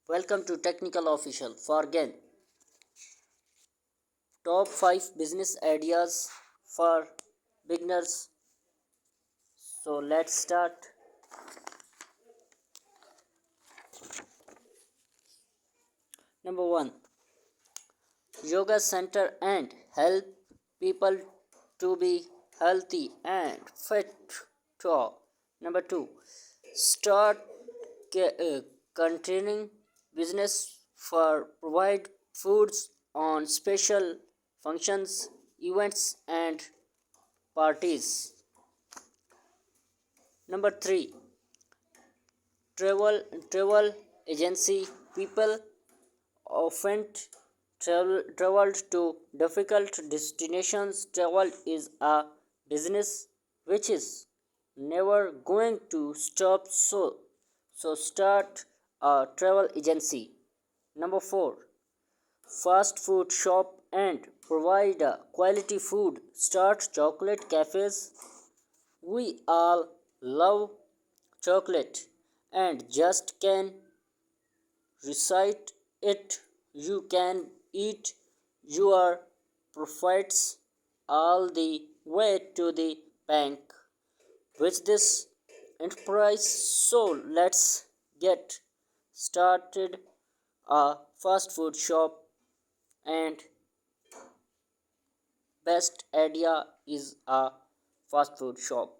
Welcome to Technical Official for again top 5 business ideas for beginners. So let's start. Number 1, yoga center and help people to be healthy and fit. Number 2, start containing business for provide foods on special functions, events and parties. Number 3, travel travel agency. People often traveled to difficult destinations. Travel is a business which is never going to stop, so start a travel agency. Number 4, fast food shop and provide a quality food. Start chocolate cafes. We all love chocolate and just can recite it. You can eat your profits all the way to the bank with this enterprise. So let's get started a fast food shop, and best idea is a fast food shop.